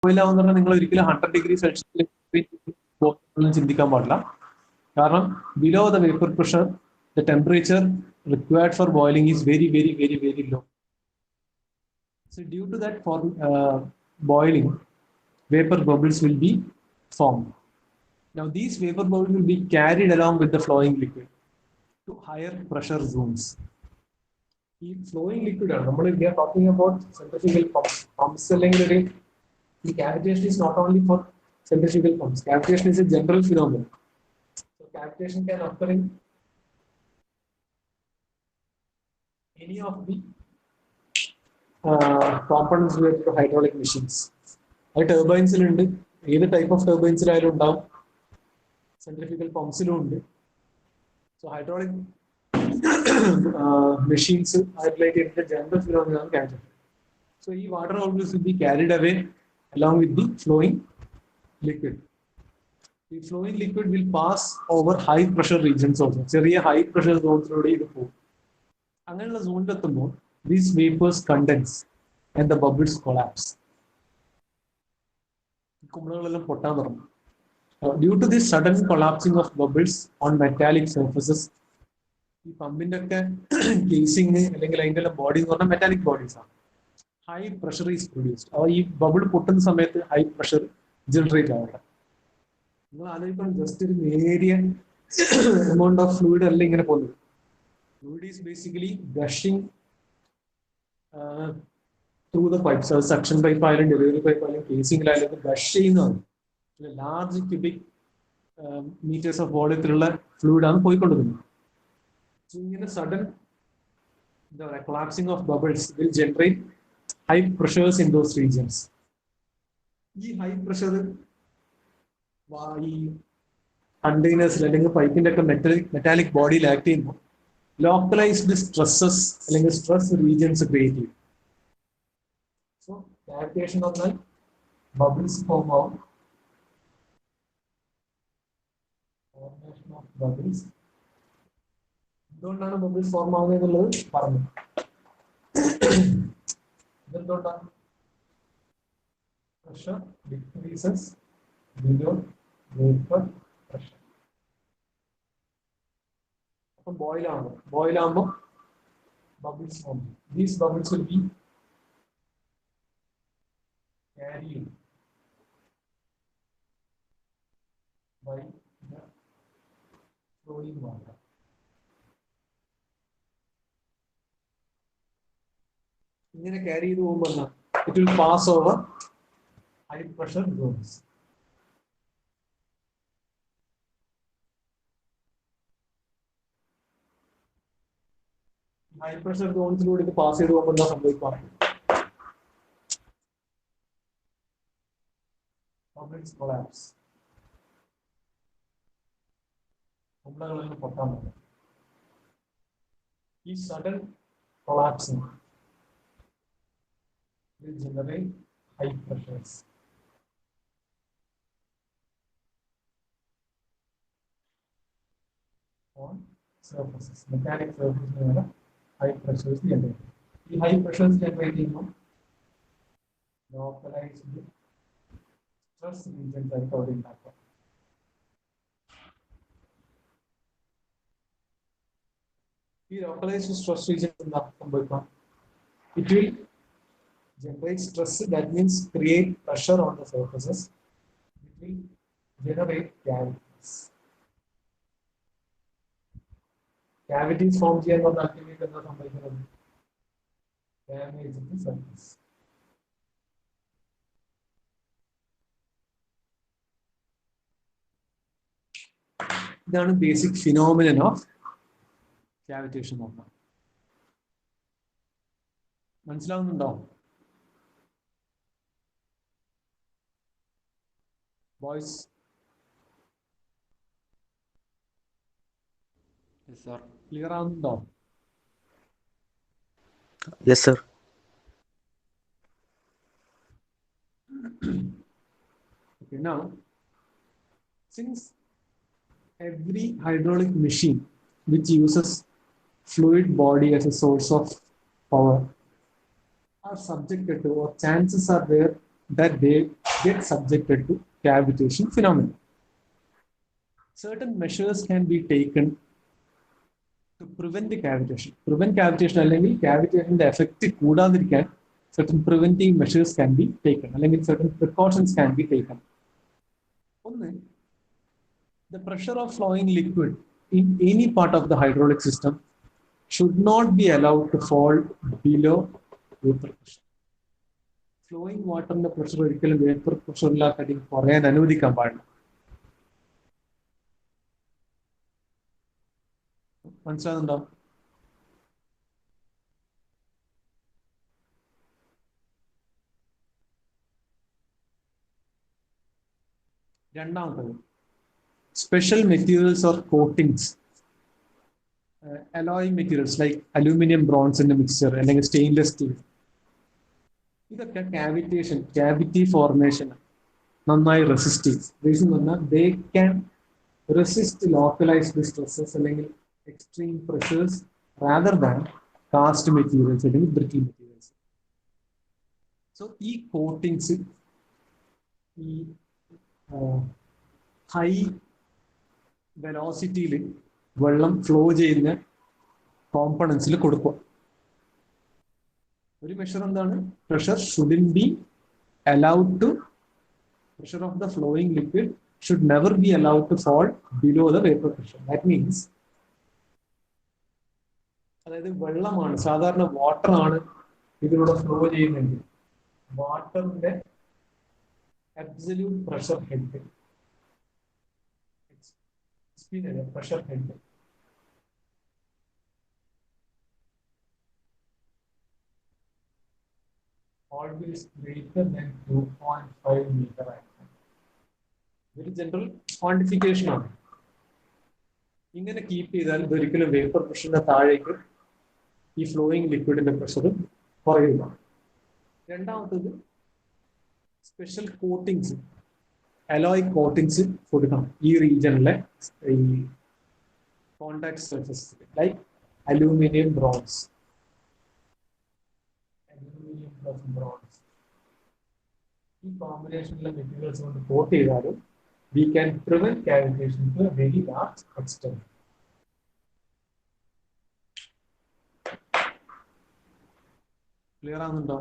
Boil ആവുന്ന നിങ്ങൾ ഒരിക്കലും 100 ഡിഗ്രി സെൽഷ്യസിൽ ചിന്തിക്കാൻ പാടില്ല. കാരണം below the vapour pressure the temperature required for boiling is very, very, very, very low. So due to that, for boiling, vapor bubbles will be formed. Now these vapor bubbles will be carried along with the flowing liquid to higher pressure zones. The flowing liquid, we are talking about centrifugal pumps. The cavitation is not only for centrifugal pumps. Cavitation is a general phenomenon. So cavitation can occur in any of the components related to hydraulic machines. Turbines, either type of turbines, centrifugal pumps. So hydraulic machines are related to the general phenomenon. So the water always will be carried away along with the flowing liquid. The flowing liquid will pass over high pressure regions also. So high pressure zones. അങ്ങനെയുള്ള സോണിലെത്തുമ്പോൾ these vapors condense and the bubbles collapse. കുമിളകളെല്ലാം പൊട്ടാൻ തുടങ്ങും. Due to this sudden collapsing of bubbles on metallic surfaces, ഈ പമ്പിന്റെ ഒക്കെ casing അല്ലെങ്കിൽ അതിന്റെ എല്ലാം body എന്ന് പറഞ്ഞാൽ മെറ്റാലിക് ബോഡീസ് ആണ്. High pressure is produced. അപ്പോൾ ഈ ബബിൾ പൊട്ടുന്ന സമയത്ത് ഹൈ പ്രഷർ ജനറേറ്റ് ആവുക. നിങ്ങൾ ആലോചിക്കണം, ജസ്റ്റ് ഒരു നേരിയ എമൗണ്ട് ഓഫ് ഫ്ലൂയിഡ് അല്ല ഇങ്ങനെ പോകുന്നത്. Fluid is basically gushing through the pipes. So suction pipe island, delivery pipe island, casing island, gushing on large cubic meters of water through fluid on poikondu. So in a sudden, the collapsing of bubbles will generate high pressures in those regions. This high pressure, containers, pipe metallic body acting. Localized stresses അല്ലെങ്കിൽ stress regions create. So cavitation of the bubbles form out. Formation of bubbles. എന്തുകൊണ്ടാണ് bubbles form ആവുന്നത് എന്നുള്ളത് പറഞ്ഞു. ഇതെന്തുകൊണ്ടാണ്? Pressure decreases below vapor pressure. Boil on bubbles form. These bubbles will be carried by the flowing water. Carry the woman. It will pass over high pressure zones. High pressure zones load the pass it over the bubbles collapse. This sudden collapsing will generate high pressures. On surfaces, metallic surfaces. High pressures generated. The high pressures generating localized stress regions are called in that. The localized stress region it will generate stress. That means create pressure on the surfaces. It will generate cavities. Cavities form ചെയ്യാൻ പറഞ്ഞാൽ ultimately എന്താ സംഭവിക്കുന്നത്? Damage in the surface. ഇതാണ് basic phenomenon of cavitation. മനസ്സിലാവുന്നുണ്ടോ? Boys? Yes, sir. Clear ആവുന്നുണ്ടോ? Yes, sir. Okay, now, since every hydraulic machine which uses fluid body as a source of power are subjected to, or chances are there that they get subjected to cavitation phenomena. Certain measures can be taken to prevent the cavitation. Prevent cavitation അല്ലെങ്കിൽ cavitation effect കൂടാതിരിക്കാൻ certain preventing measures can be taken അല്ലെങ്കിൽ certain precautions can be taken. ഒന്ന്, the pressure of flowing liquid in any part of the hydraulic system should not be allowed to fall below vapor pressure. Flowing വാട്ടറിന്റെ pressure ഒരിക്കലും vapour പ്രഷറിലാക്കടിയിൽ കുറയാൻ അനുവദിക്കാൻ പാടില്ല. മനസ്സിലാകുന്നുണ്ടോ? രണ്ടാമത്തത്, special materials or coatings, alloy materials like aluminum bronze in the mixture അല്ലെങ്കിൽ stainless steel, ഇതൊക്കെ cavity formation നന്നായി റെസിസ്റ്റ് ചെയ്യും. റീസൺ പറഞ്ഞാൽ they can resist localized stresses അല്ലെങ്കിൽ extreme pressures rather than cast materials അല്ലെങ്കിൽ brittle materials. So ഈ coatings ഈ high വെലോസിറ്റിയിൽ വെള്ളം ഫ്ലോ ചെയ്യുന്ന കോമ്പണൻസിൽ കൊടുക്കുക. ഒരു മെഷർ എന്താണ്? Pressure shouldn't be allowed to pressure of the flowing liquid should never be allowed to fall below the vapor pressure. That means അതായത് വെള്ളമാണ്, സാധാരണ വാട്ടർ ആണ് ഇതിലൂടെ ഫ്ലോ ചെയ്യുന്നെങ്കിൽ വാട്ടറിന്റെ absolute pressure head pressure head always greater than 2.5 meter. ഒരു general quantification ആണ്. ഇങ്ങനെ കീപ്പ് ചെയ്താൽ ഇതൊരിക്കലും വേപ്പർ പ്രഷറിന്റെ താഴേക്ക് ഈ ഫ്ലോയിങ് ലിക്വിഡിന്റെ പ്രഷർ കുറയില്ല. രണ്ടാമത്തത്, സ്പെഷ്യൽ കോട്ടിങ്സ്, അലോയ് കോട്ടിങ്സ് കൊടുക്കണം ഈ റീജിയനിലെ ഈ contact surface like aluminium bronze. ഈ കോമ്പിനേഷനിലെ മെറ്റീരിയൽസ് കൊണ്ട് കോട്ട് ചെയ്താലും we can prevent cavitation to a very large extent. Clear ആകുന്നുണ്ടോ?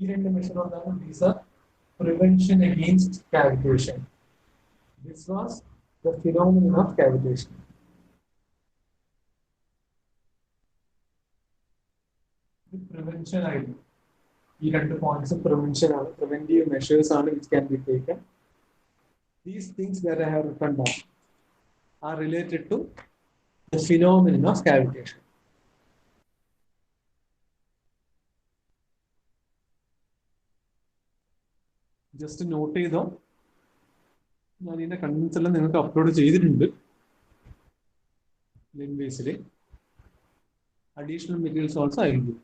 ഈ രണ്ട് മെഷർ എന്താണ്? These are prevention against cavitation. This was the phenomenon of cavitation. Prevention ആയിരുന്നു. ഈ രണ്ട് പോയിന്റ്സ് പ്രിവെൻഷൻ ആണ്, പ്രിവെന്റീവ് മെഷേഴ്സ് ആണ് which can be taken. These things that I have written down are related to the phenomenon of cavitation. Just note ചെയ്തോ. ഞാൻ ഇതിന്റെ contents എല്ലാം നിങ്ങൾക്ക് അപ്ലോഡ് ചെയ്തിട്ടുണ്ട് link. Additional materials also I will do.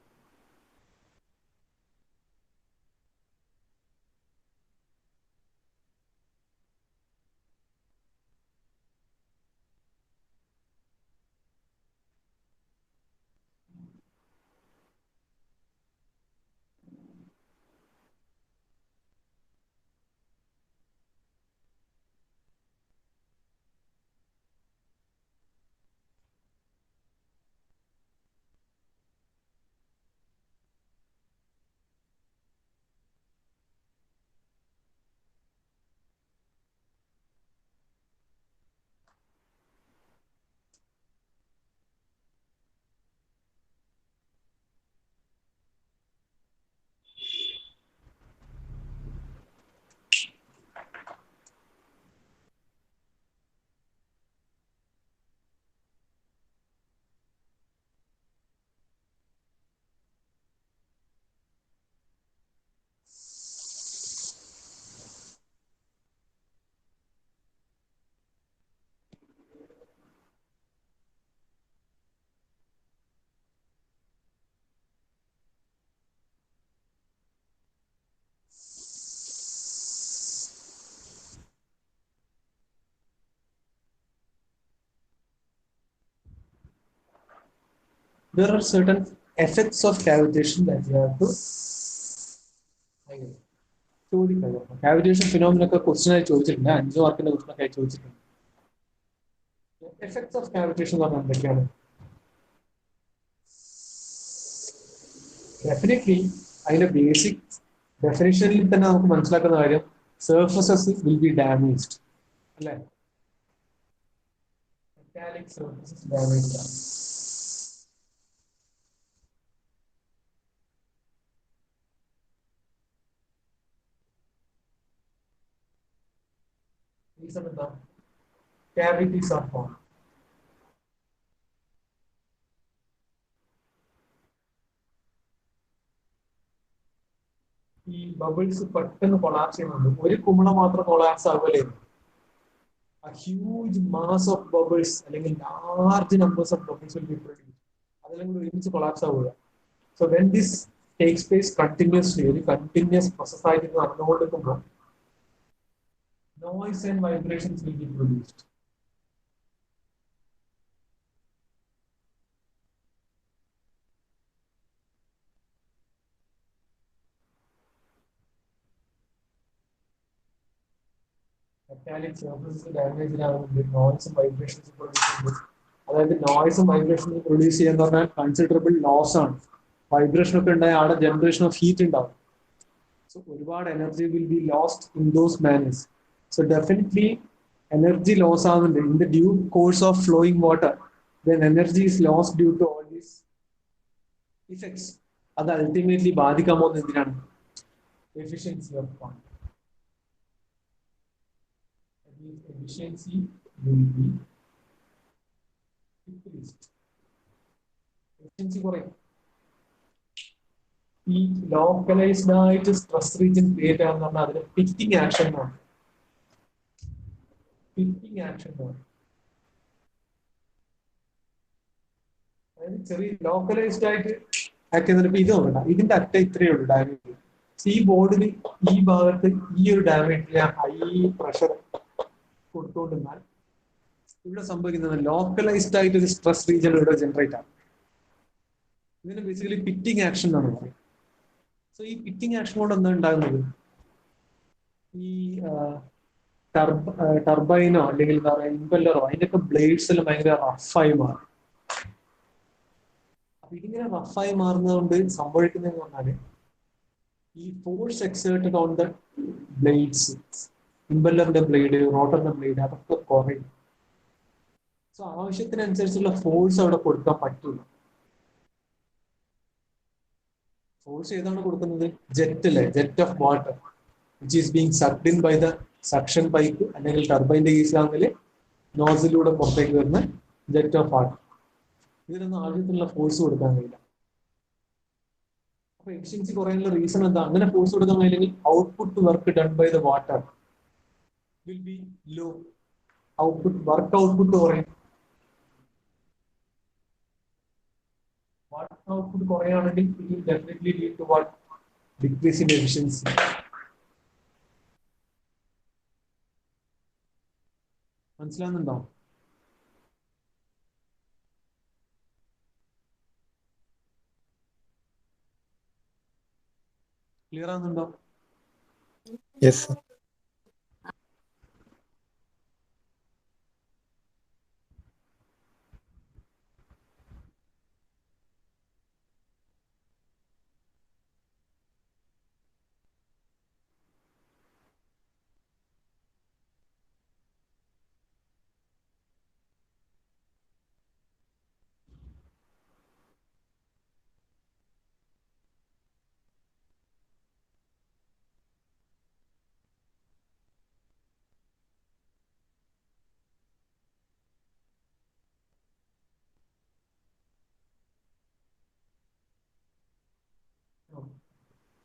there are certain effects of cavitation that you have to ചോദിക്കാം. Cavitation ഫിനോമിനൊക്കെ question ആയി ചോദിച്ചിട്ടുണ്ട്, 5 മാർക്കിന്റെ ക്വസ്റ്റ്യൻ ഒക്കെ ആയി ചോദിച്ചിട്ടുണ്ട്. എഫക്ട്സ് ഓഫ് കാവിറ്റേഷൻ എന്ന് പറഞ്ഞാൽ എന്തൊക്കെയാണ്? ഡെഫിനറ്റ്ലി അതിന്റെ ബേസിക് ഡെഫിനേഷനിൽ തന്നെ നമുക്ക് മനസ്സിലാക്കുന്ന കാര്യം സർഫസസ് വിൽ ബി ഡാമേജ്ഡ് അല്ലെ? മെറ്റാലിക് സർഫസസ് ഡാമേജ്ഡ് ആണ്. റീസൺ എന്താ? cavities are formed. ഈ ബബിൾസ് പെട്ടെന്ന് കൊളാപ്സ് ചെയ്യുന്നുണ്ട്. ഒരു കുമിള മാത്രം collapse ആവുകയല്ലേ? A huge mass of bubbles അല്ലെങ്കിൽ large numbers of bubbles will be produced. അതെല്ലാം കൂടി ഒരുമിച്ച് കൊളാപ്സ് ആവുക. So when this takes place continuously, ഒരു കണ്ടിന്യൂസ് പ്രോസസ് ആയിട്ട് നടന്നുകൊണ്ടിരിക്കുമ്പോൾ noise and vibrations will be produced. Metallic surfaces damage ആവുന്നുണ്ട്, നോയ്സും വൈബ്രേഷൻസും produce ചെയ്യുന്നത്. അതായത് നോയ്സും വൈബ്രേഷനും പ്രൊഡ്യൂസ് ചെയ്യാന്ന് പറഞ്ഞാൽ കൺസിഡറബിൾ ലോസ് ആണ്. വൈബ്രേഷൻ ഒക്കെ ഉണ്ടായ അവിടെ ജനറേഷൻ ഓഫ് ഹീറ്റ് ഉണ്ടാവും. സോ ഒരുപാട് energy will be lost in those manners. So definitely energy loss ആവുന്നുണ്ട് in the due course of flowing water. Then energy is lost due to all these effects. അത് ultimately ബാധിക്കാൻ പോകുന്നത് എന്തിനാണ്? Efficiency of power. Efficiency will be decreased. Efficiency കുറയും. ഈ localised ആയിട്ട് stress region create ആണെന്ന് പറഞ്ഞാൽ അതിന് പിറ്റിംഗ് ആക്ഷൻ ആണ്. പിറ്റിംഗ് ആക്ഷൻ ആണ്. അതായത് ചെറിയ ലോക്കലൈസ്ഡ് ആയിട്ട് ആക്കിയതിന് ഇത് നോക്കണ്ട, ഇതിന്റെ അറ്റ ഇത്രയേ ഉള്ളൂ ഡാമേജ്. ഈ ബോർഡിന് ഈ ഭാഗത്ത് ഈ ഒരു ഡാമേജിന് ഹൈ പ്രഷർ കൊടുത്തുകൊണ്ടിരുന്നാൽ ഇവിടെ സംഭവിക്കുന്നത് ലോക്കലൈസ്ഡ് ആയിട്ട് ഒരു സ്ട്രെസ് റീജിയൻ ഇവിടെ ജനറേറ്റ് ആണ്. ഇതിന് ബേസിക്കലി പിറ്റിംഗ് ആക്ഷൻ എന്നാണ് പറയുന്നത്. സോ ഈ പിറ്റിംഗ് ആക്ഷൻ കൊണ്ട് എന്താ ഉണ്ടാകുന്നത്? ഈ ടർബൈനോ അല്ലെങ്കിൽ എന്താ പറയുക ഇമ്പല്ലറോ അതിന്റെയൊക്കെ ബ്ലേഡ്സ് എല്ലാം ഭയങ്കര റഫായി മാറും. അപ്പൊ ഇതിങ്ങനെ റഫായി മാറുന്നത് കൊണ്ട് സംഭവിക്കുന്നതെന്ന് പറഞ്ഞാല് ഈ force exerted on the blades, ഇമ്പല്ലറിന്റെ ബ്ലേഡ്, റോട്ടറിന്റെ ബ്ലേഡ് അതൊക്കെ കുറയും. സോ ആവശ്യത്തിനനുസരിച്ചുള്ള ഫോഴ്സ് അവിടെ കൊടുക്കാൻ പറ്റില്ല. ഫോഴ്സ് ഏതാണ് കൊടുക്കുന്നത്? ജെറ്റ് അല്ലേ, jet of water which is being sucked in by the suction pipe അല്ലെങ്കിൽ ടർബൈന്റെ കേസിലാണെങ്കിൽ നോസിലൂടെ പുറത്തേക്ക് വരുന്ന ജെറ്റ് ഓഫ് വാട്ടർ. ഇതിനൊന്നും ആവശ്യത്തിനുള്ള ഫോഴ്സ് കൊടുക്കാൻ കഴിയില്ല. അപ്പൊ എഫിഷ്യൻസി കുറയാനുള്ള റീസൺ എന്താ? അങ്ങനെ ഫോഴ്സ് കൊടുക്കാൻ കഴിയില്ലെങ്കിൽ output work done by the water will be low. Work output കുറയും. Work output കുറയാണെങ്കിൽ it will definitely lead to what? Decrease in efficiency. മനസ്സിലാവുന്നുണ്ടോ? ക്ലിയർ ആവുന്നുണ്ടോ? Yes, sir.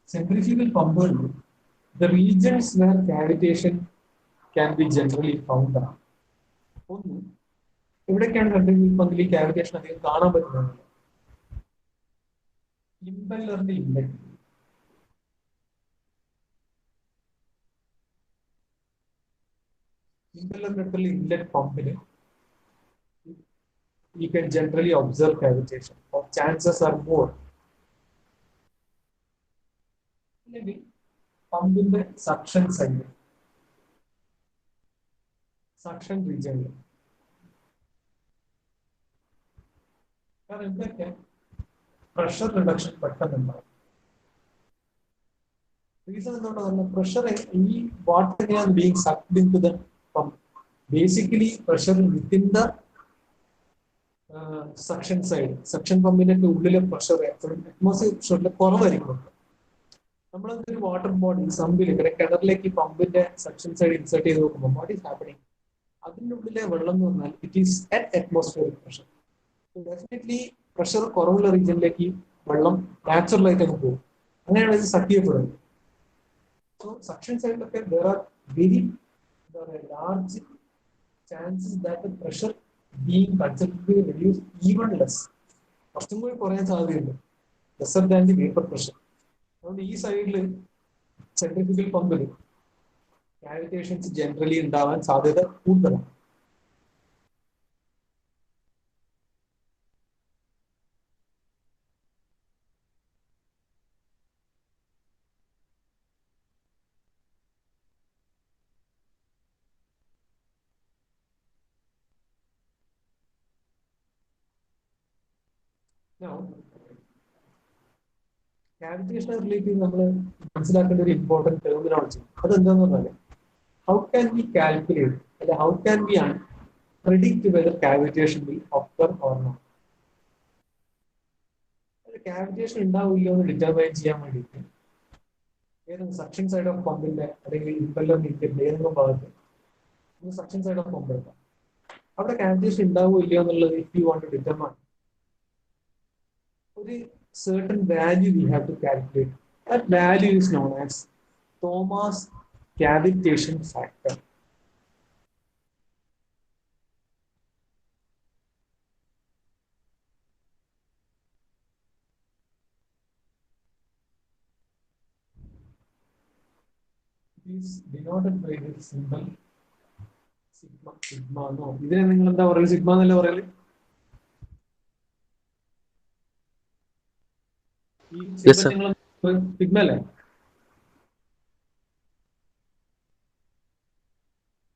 Centrifugal pumper, the regions where cavitation can be generally found are ഒന്ന്, എവിടെയൊക്കെയാണ് centrifugal പമ്പിൽ ഈ cavitation അധികം കാണാൻ പറ്റുന്നത്? ഇമ്പല്ലറിന്റെ ഇൻലെറ്റ്, ഇമ്പല്ലറിന്റെ അടുത്തുള്ള ഇൻലെറ്റ് പമ്പിന് you can generally observe cavitation of chances are more. അല്ലെങ്കിൽ പമ്പിന്റെ സക്ഷൻ സൈഡ്, സക്ഷൻ റീജിയനിൽ. കാരണം ഇവിടെയൊക്കെ പ്രഷർ റിഡക്ഷൻ പെട്ടെന്നുണ്ടാവും. റീസൺ എന്തുകൊണ്ടാണ് പറഞ്ഞത്? പ്രഷർ ഈ വാട്ടർ എങ്ങനെയാണ് being sucked into the pump. Basically pressure within the suction side, suction പമ്പിന്റെ ഉള്ളിലെ പ്രഷർ എപ്പോഴും അറ്റ്മോസ്ഫിയർ പ്രഷറിൽ കുറവായിരിക്കും. നമ്മളൊരു വാട്ടർ ബോഡി സമ്പിൽ കിണറിലേക്ക് പമ്പിന്റെ സക്ഷൻ സൈഡ് ഇൻസേർട്ട് ചെയ്ത് നോക്കുമ്പോൾ വാട്ട് ഈസ് ഹാപ്പനിങ്? അതിൻ്റെ ഉള്ളിലെ വെള്ളം എന്ന് പറഞ്ഞാൽ it is at atmospheric pressure. Definitely pressure കുറവുള്ള റീജിയനിലേക്ക് വെള്ളം നാച്ചുറൽ ആയിട്ട് അങ്ങ് പോകും. അങ്ങനെയാണ് ഇത് സക്ക് ചെയ്യപ്പെടുന്നത്. സോ സക്ഷൻ സൈഡിലൊക്കെ there are very large chances that the pressure being considerably reduced even less. കുറച്ചും കൂടി കുറയാൻ സാധ്യതയുണ്ട്, lesser than the vapor pressure. അതുകൊണ്ട് ഈ സൈഡിൽ സെൻട്രിഫ്യൂഗൽ പമ്പിൽ കാവിറ്റേഷൻസ് ജനറലി ഉണ്ടാവാൻ സാധ്യത കൂടുതലാണ്. കാവിറ്റേഷനെ റിലേറ്റ് ചെയ്ത് നമ്മൾ മനസ്സിലാക്കേണ്ട ഒരു ഇമ്പോർട്ടൻറ്റ് ടെർമിനോളജി അതെന്താന്ന് പറഞ്ഞാൽ ഹൗ ക്യാൻ വി കാൽക്കുലേറ്റ് അല്ലെ how can we predict whether cavitation will occur or not. Cavitation ഉണ്ടാവില്ല എന്ന് ഡിറ്റർമൈൻ ചെയ്യാൻ വേണ്ടിയിട്ട് ഏതെങ്കിലും സക്ഷൻ സൈഡ് ഓഫ് പമ്പിന്റെ അല്ലെങ്കിൽ ഇമ്പല്ലർ നീക്കിന്റെ ഏതെങ്കിലും ഭാഗത്ത് സക്ഷൻ സൈഡ് ഓഫ് പമ്പ് എടുക്കാം. അവിടെ കാവിറ്റേഷൻ ഉണ്ടാവോ ഇല്ലയോ എന്നുള്ളത് if you want to determine ഒരു certain value we have to calculate. That value is known as Thomas cavitation factor. It is denoted by the symbol sigma. Sigma no. ഇതിനെ നിങ്ങൾ എന്താ പറയുക? സിഗ്മ എന്നല്ലേ പറയല്? Yes, sir.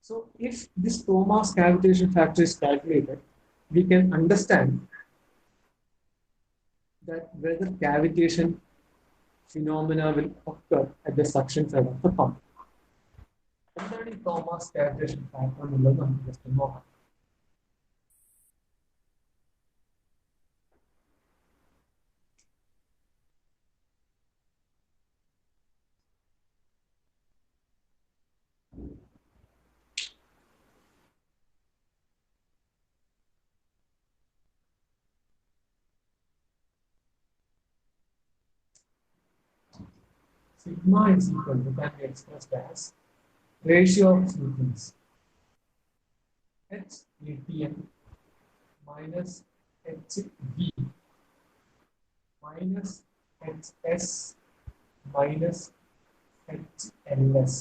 So if this Thomas cavitation factor is calculated, we can understand that whether cavitation phenomena will occur at the suction side of the pump. എന്താണ് ഈ Thomas cavitation factor എന്നുള്ളത് നമുക്ക് ജസ്റ്റ് നോക്കാം. Sigma is equal to, can be expressed as ratio of fluids H ATM minus HV minus HS minus HLS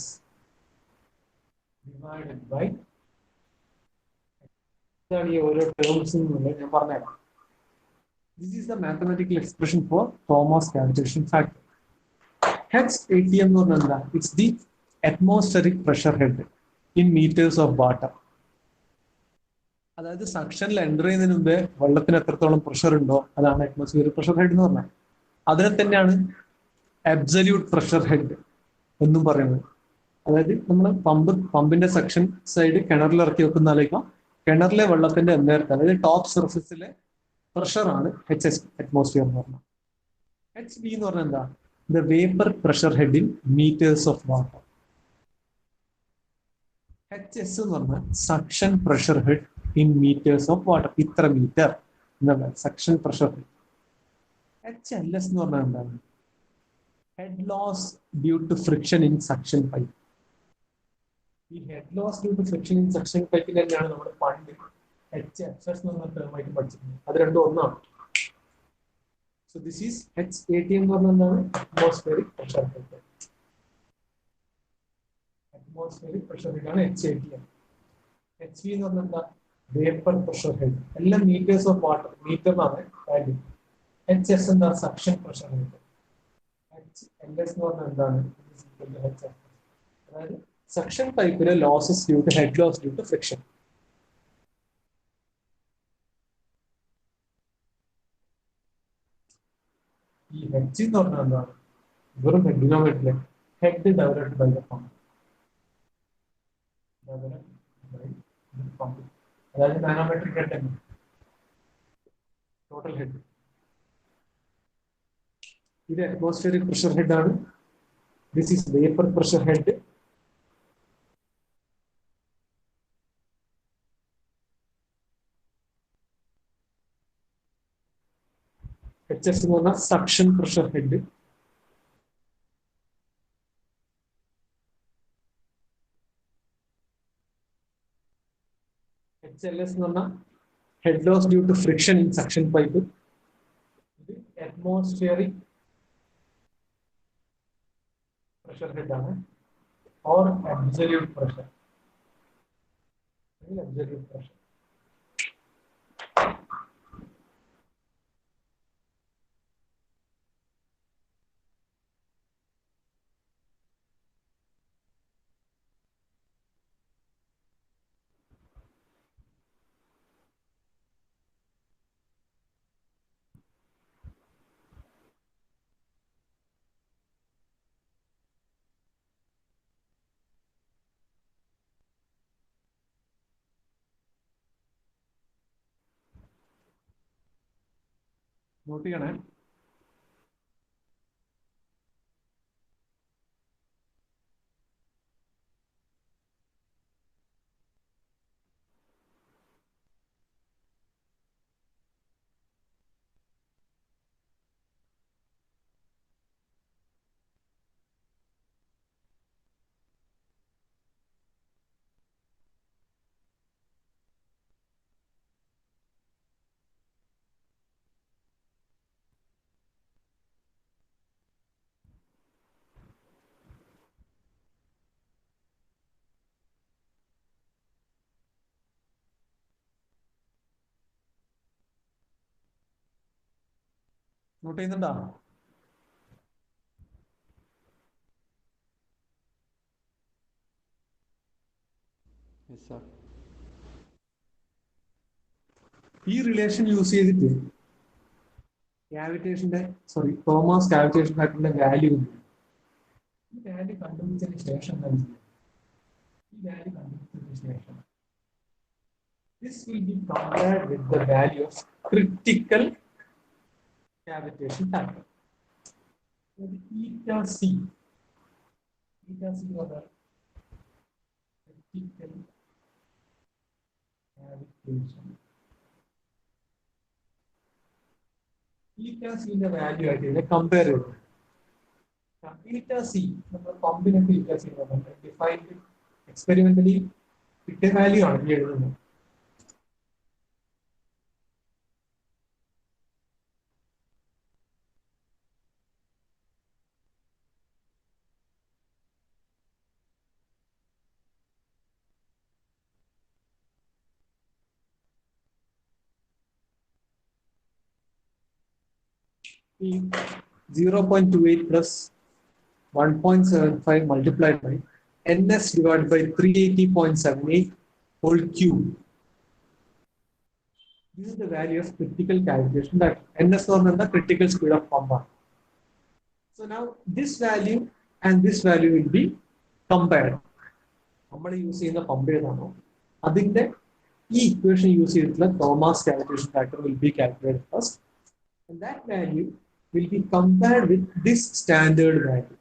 divided by this is the mathematical expression for Thomas cavitation factor. HATM it's the atmospheric pressure head in meters of water. അതായത് സക്ഷനിൽ enter ചെയ്യുന്നതിന് മുമ്പേ വെള്ളത്തിന് എത്രത്തോളം pressure ഉണ്ടോ അതാണ് atmospheric pressure head എന്ന് പറഞ്ഞാൽ. അതിനെ തന്നെയാണ് അബ്സല്യൂട്ട് പ്രഷർ ഹെഡ് എന്നും പറയുന്നത്. അതായത് നമ്മൾ പമ്പിന്റെ സെക്ഷൻ സൈഡ് കിണറിൽ ഇറക്കി വെക്കുന്ന ആലോചിക്കാം, കിണറിലെ വെള്ളത്തിന്റെ നേരത്തെ അതായത് ടോപ്പ് സർഫസിലെ പ്രഷറാണ് HS അറ്റ്മോസ്ഫിയർ എന്ന് പറഞ്ഞാൽ. HV എന്ന് പറഞ്ഞാൽ എന്താ? The vapor pressure head in meters of water. HS എന്ന് പറഞ്ഞാൽ suction pressure head in meters of water. ഇത്ര മീറ്റർ എന്താണ് suction pressure head. HLS എന്ന് പറഞ്ഞാൽ എന്താണ്? Head loss due to friction in suction pipe. ഈ head loss due to friction in suction pipe തന്നെയാണ് നമ്മൾ പണ്ട് HFS എന്ന് പറഞ്ഞ ടേമായിട്ട് പഠിച്ചിട്ടുണ്ട്. അത് രണ്ടും ഒന്നാണ്. So this is HATM എന്ന് പറഞ്ഞാൽ എന്താണ്? Atmospheric pressure head. Atmospheric pressure head ആണ് HATM. HV എന്ന് പറഞ്ഞാൽ എന്താ? Vapor pressure head. എല്ലാം meters of water. മീറ്ററിനാണ് വാല്യൂ. എച്ച് എസ് എന്താ suction pressure head, H L S എന്ന് പറഞ്ഞാൽ എന്താണ്, അതായത് സക്ഷൻ പൈപ്പിലെ losses due to head loss due to friction. ഈ ഹെഡ് എന്ന് പറഞ്ഞാൽ എന്താണ്, വെറും ഹെഡിനോ പറ്റില്ല, head developed by the pump, അതായത് മാനോമെട്രിക് ഹെഡ് തന്നെ ടോട്ടൽ ഹെഡ്. ഇത് അറ്റ്മോസ്ഫിയറിക് പ്രഷർ ഹെഡ് ആണ്. This is vapour pressure head. H S എന്ന് പറഞ്ഞാൽ suction pressure head. H L S എന്ന് പറഞ്ഞാൽ head loss due to friction in suction pipe. ഇത് atmospheric pressure head ആണ്, or absolute pressure, absolute pressure. Note ചെയ്യണേ. Note ചെയ്യുന്നുണ്ടോ? ഈ relation use ചെയ്തിട്ട് കാവിറ്റേഷന്റെ തോമസ് കാവിറ്റേഷൻ ഫാക്ടറിന്റെ വാല്യൂ, ഈ വാല്യൂ കണ്ടുപിടിച്ചതിന് ശേഷം എന്താണ് ചെയ്യുക? ഈ വാല്യൂ കണ്ടുപിടിച്ചതിന് ശേഷം this will be compared with the value of critical cavitation factor. Eta C. Eta C was a critical cavitation. Eta C ന്റെ വാല്യൂ ആയിട്ട് കമ്പയർ ചെയ്തു. Eta C നമ്മൾ പമ്പിനൊക്കെ eta C ഡിഫൈൻഡ് എക്സ്പെരിമെന്റലി കിട്ടിയ വാല്യൂ ആണ് ഈ എഴുതുന്നത്. ഈ 0.28 plus 1.75 multiplied by ns divided by 380.78 whole cube. This is the value of critical cavitation that ns is the critical speed of pump. So now this value and this value will be compared. നമ്മൾ use ചെയ്യുന്ന pump ഏതാണോ അതിന്റെ ഈ equation use ചെയ്തിട്ടുള്ള Thomas cavitation factor will be calculated first, and that value will be compared with this standard value.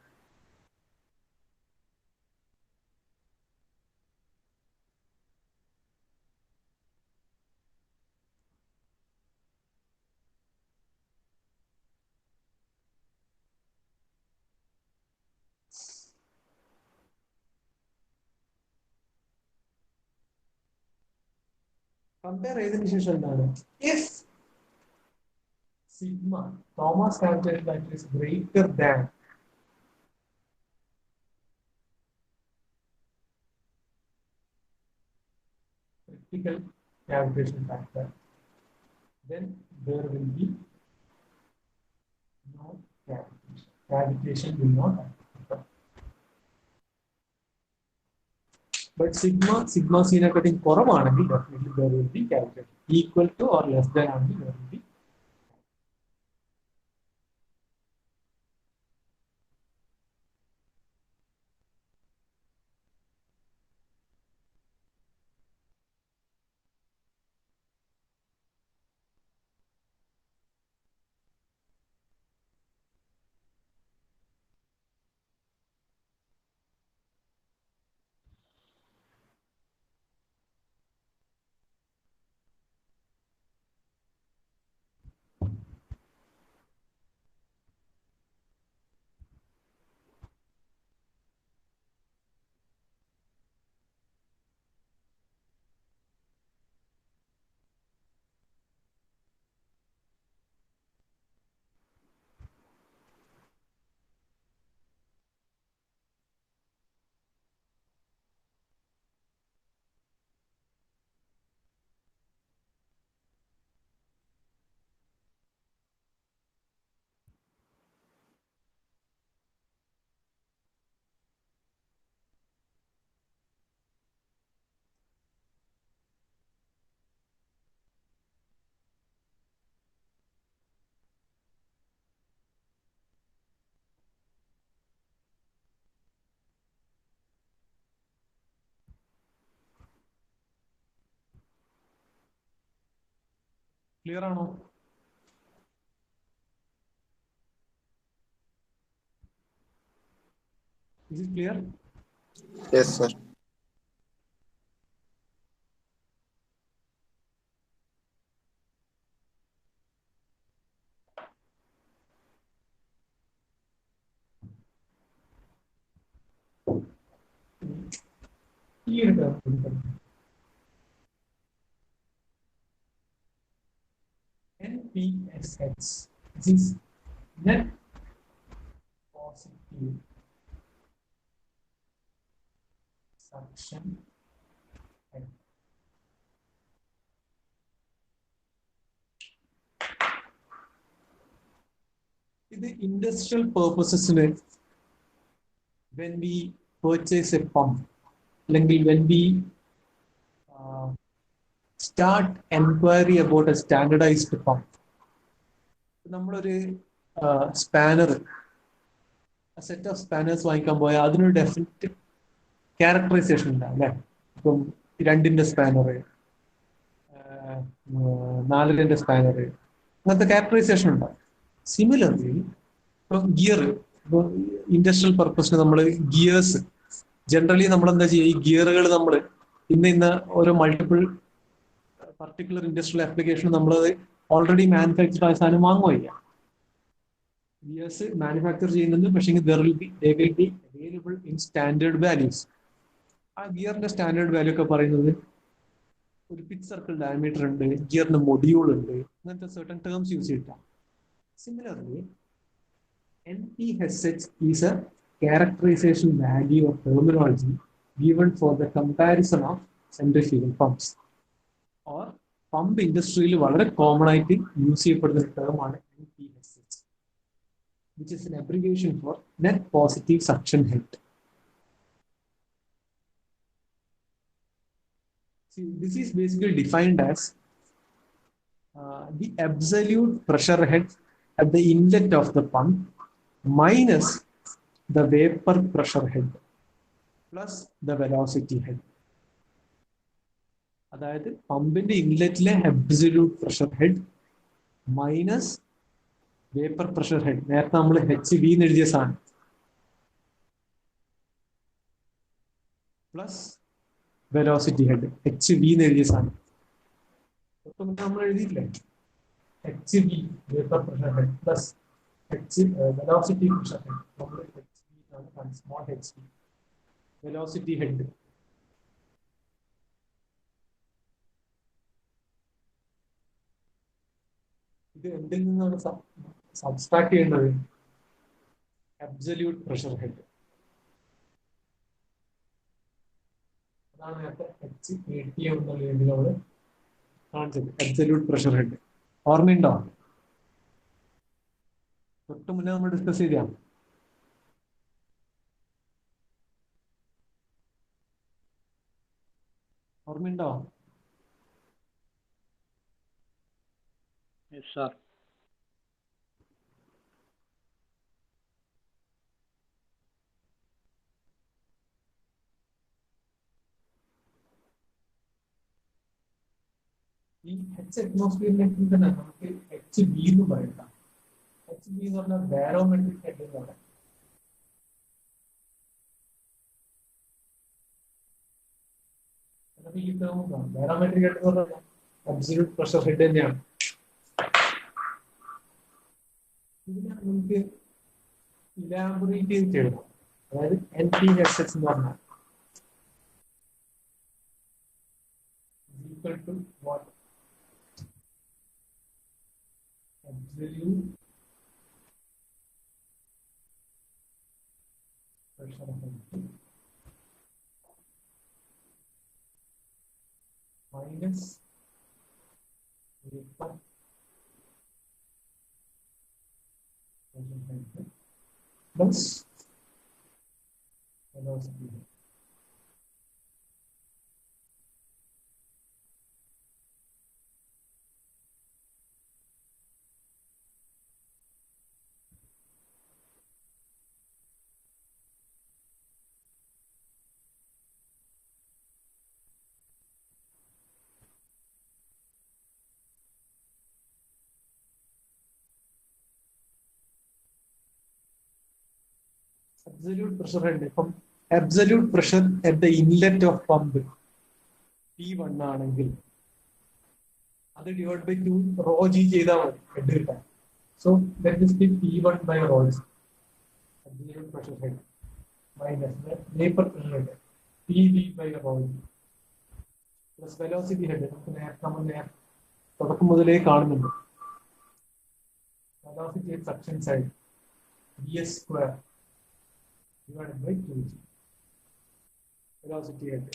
Compare ചെയ്തതിനു ശേഷം എന്താണ്, if sigma Thomas cavitation factor is greater than critical cavitation factor, then there will be cavitation will not occur. But sigma c നെക്കാട്ടിയും കുറവാണെങ്കിൽ definitely there will be cavitation. Equal to or less than ആണെങ്കിൽ there will be. Clear ആണോ? Is it clear? Yes, sir. NPSH. This is net positive suction head. ഇത് industrial പർപ്പസസിന് when we purchase a pump അല്ലെങ്കിൽ when we start enquiry about a standardized pump, നമ്മളൊരു spanner set of spanners വാങ്ങിക്കാൻ പോയാൽ അതിനൊരു definite characterisation ഉണ്ടാവും അല്ലെ. ഇപ്പം 2 spanner, 4 spanner, അങ്ങനത്തെ ക്യാരക്ടറൈസേഷൻ ഉണ്ടാവും. സിമിലർലി ഇപ്പം ഗിയർ, ഇപ്പോൾ ഇൻഡസ്ട്രിയൽ പർപ്പസിന് നമ്മൾ ഗിയേഴ്സ് ജനറലി നമ്മൾ എന്താ ചെയ്യുക, ഈ ഗിയറുകൾ നമ്മൾ ഇന്ന ഓരോ മൾട്ടിപ്പിൾ പർട്ടിക്കുലർ ഇൻഡസ്ട്രിയൽ ആപ്ലിക്കേഷൻ നമ്മളത് ഓൾറെഡി മാനുഫാക്ചർ ആയ സാധനം വാങ്ങുകയില്ല. ഗിയേഴ്സ് മാനുഫാക്ചർ ചെയ്യുന്നുണ്ട്, പക്ഷേ they will be available in standard values. ആ ഗിയറിന്റെ സ്റ്റാൻഡേർഡ് വാല്യൂ ഒക്കെ പറയുന്നത് ഒരു പിച്ച് സർക്കിൾ ഡയമീറ്റർ ഉണ്ട്, ഗിയറിന്റെ മൊഡ്യൂൾ ഉണ്ട്, അങ്ങനത്തെ certain terms യൂസ് ചെയ്തിട്ടാണ്. Similarly, NPSH is a characterization value or terminology given for the comparison of centrifugal pumps. Or pump industry വളരെ common ആയിട്ട് യൂസ് ചെയ്യപ്പെടുന്ന ഒരു ടേമാണ് NPSH, which is an abbreviation for net positive suction head. See, this is basically defined as the absolute pressure head at the inlet of the pump minus the vapor pressure head plus the velocity head. അതായത് പമ്പിന്റെ ഇൻലെറ്റിലെ absolute pressure head minus vapour pressure head, നേരത്തെ നമ്മൾ HV എന്ന് എഴുതിയ സാധനം, plus velocity head HV എന്ന് എഴുതിയ സാധനം. നമ്മൾ എഴുതിയില്ലേ, HV vapour pressure head plus velocity pressure head, നമ്മൾ HV small HV velocity head. ഇത് എന്തിൽ നിന്നാണ് സബ്സ്ട്രാക്ട് ചെയ്യേണ്ടത്? Absolute pressure head. അതാണ് നേരത്തെ HATM എന്നുള്ള രീതിയിലൂടെ കാണിച്ചത്, അബ്സല്യൂട്ട് പ്രഷർ ഹെഡ്. ഓർമ്മയുണ്ടോ? തൊട്ട് മുന്നേ നമ്മൾ ഡിസ്കസ് ചെയ്താ ഓർമ്മയുണ്ടോ? Yes, sir. ഈ എച്ച് അറ്റ്മോസ്ഫിയറിലേക്ക് തന്നെ നമുക്ക് എച്ച് ബി എന്ന് പറയാം. എച്ച് ബി എന്ന് പറഞ്ഞാൽ ബാരോമെട്രിക് ഹെഡ് എന്ന് പറയാം. ഈ ടേം ബാരോമെട്രിക് ഹെഡ് എന്ന് പറഞ്ഞാൽ അബ്സല്യൂട്ട് പ്രഷർ ഹെഡ് തന്നെയാണ്. ഇതിനെ നമുക്ക് ഇലാബറേറ്റ് ചെയ്തിട്ട് എഴുതാം. അതായത് എൻ പി എസ് എച്ച് എന്ന് പറഞ്ഞാൽ equal to what? Absolute pressure of minus vapor plus velocity. Absolute pressure head. From absolute pressure at the inlet of pump P1 ആണെങ്കിൽ അത് ഡിവൈഡ് ബൈ 2 റോ ജി ചെയ്താൽ മതി head കിട്ടാൻ. So that is the P1 by rho g. absolute pressure head minus vapor pressure head PV by rho g plus velocity head. നമുക്ക് നേരത്തെ തുടക്കം മുതലേ കാണുന്നുണ്ട്. Velocity at suction side VS square divided by 2g. Velocity head.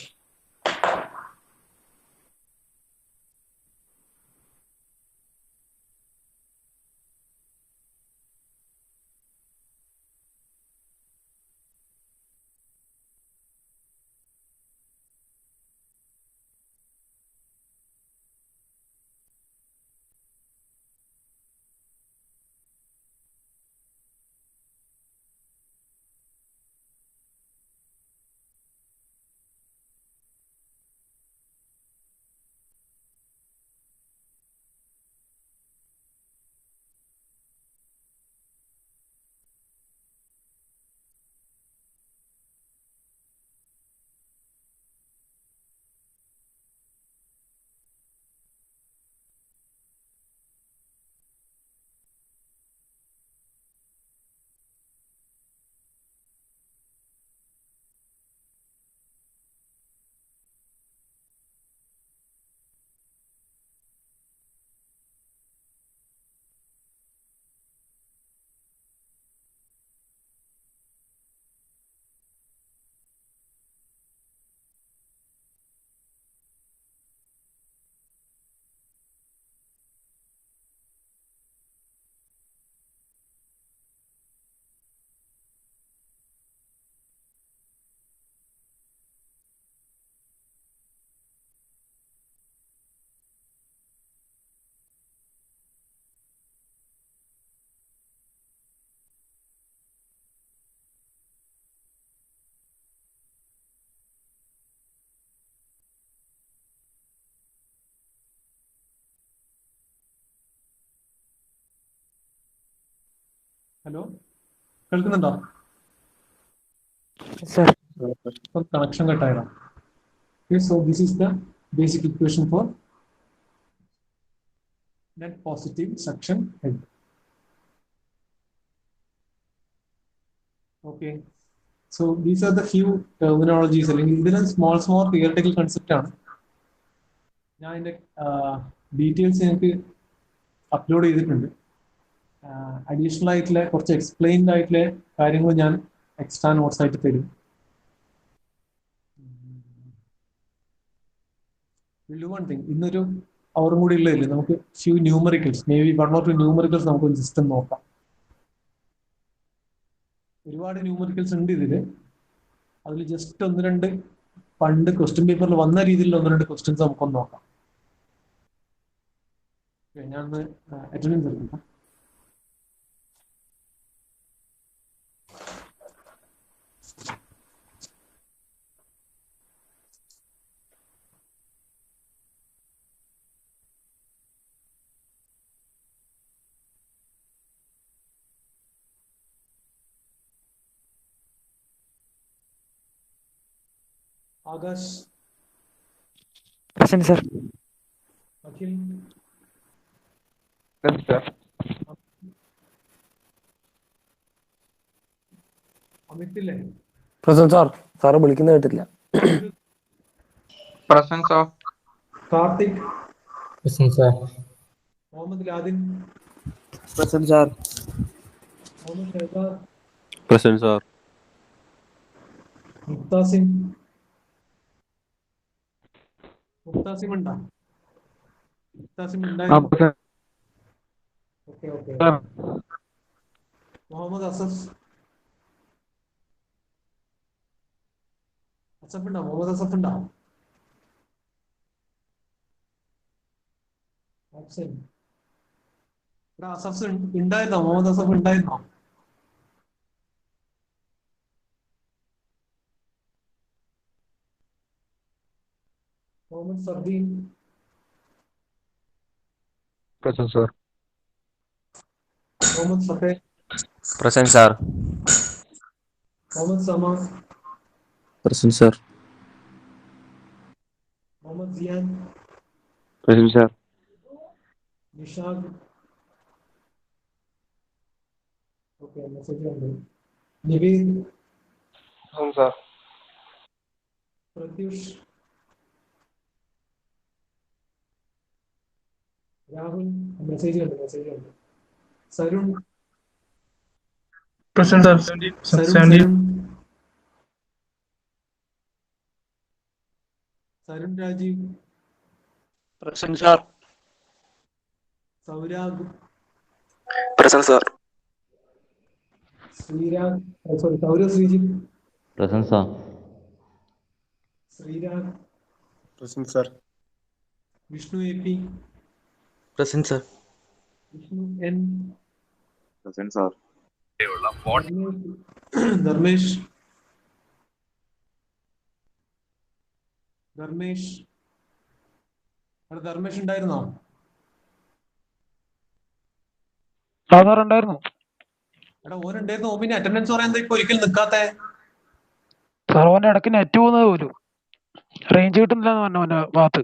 Hello, കേൾക്കുന്നുണ്ടോ? Connection കട്ടായതാ. So this is the basic equation for net positive suction head. Okay, so these are the few terminologies. അല്ലെങ്കിൽ ഇതിന് small theoretical concept ആണ്. ഞാൻ ഇതിന്റെ details എനിക്ക് upload ചെയ്തിട്ടുണ്ട്. Additional ആയിട്ടുള്ള കുറച്ച് എക്സ്പ്ലെയിൻഡ് ആയിട്ടുള്ള കാര്യങ്ങൾ ഞാൻ എക്സ്ട്രാ നോട്ട്സ് ആയിട്ട് തരും. വിൽ ഡു വൺ തിങ്, ഇന്നൊരു അവറും കൂടി ഉള്ളതില്ലേ, നമുക്ക് few numericals, may be 1 or 2 numericals നമുക്ക് സിസ്റ്റം നോക്കാം. ഒരുപാട് ന്യൂമറിക്കൽസ് ഉണ്ട് ഇതിൽ. അതിൽ ജസ്റ്റ് 1-2 പണ്ട് ക്വസ്റ്റ്യൻ പേപ്പറിൽ വന്ന രീതിയിലുള്ള ഒന്ന് രണ്ട് ക്വസ്റ്റ്യൻസ് നമുക്കൊന്ന് നോക്കാം. ഞാൻ അറ്റൻഡൻസ് എടുക്കാം. Akash, present sir. അഖിൽ, അമിത്തില്ലേ? Present sir. സാറ് വിളിക്കുന്ന കേട്ടില്ല. Present, sir. Karthik, present sir. Muhammad Ladin, present sir. Muhammad Shehbaz, present sir. Muqtasim. Muqtasim ഉണ്ടോ? മുക്താസിം ഉണ്ടായിരുന്നു. Okay okay. മുഹമ്മദ് അസഫ്. അസഫ് ഉണ്ടോ? മുഹമ്മദ് അസഫ് ഉണ്ടോ? ആബ്സെന്റ്. ഇവിടെ അസഫ് ഉണ്ടായിരുന്നോ? മുഹമ്മദ് അസഫ് ഉണ്ടായിരുന്നോ? Muhammad Fardeen, present sir. Muhammad Fateh, present sir. Muhammad Sama, present sir. Muhammad Ziyan, present sir. Nishad. Okay, message ഉണ്ട്. Niveed, present sir. Pratyush, Rahul. Message ഉണ്ട്. Sarun, Present, sir. Sarun Rajeev, Present, sir. Saurag, Present, sir. Sreerag, sorry Saurav Sreejith, present sir. Sreerag, Present, sir. Vishnu A P, Present, sir. Vishnu N, present sir. Dharmesh, അവിടെ ധർമ്മേഷ് ഉണ്ടായിരുന്നോ? ഉണ്ടായിരുന്നു എടാ ഓനുണ്ടായിരുന്നു. ഓമിന് attendance പറയാൻ ഇപ്പൊ ഒരിക്കലും നിക്കാത്തെ? Sir. ഓന്റെ ഇടയ്ക്ക് നെറ്റ് പോകുന്നത് പോലും റേഞ്ച് കിട്ടുന്നില്ല എന്ന് പറഞ്ഞു ഓന്റെ ഭാഗത്ത്.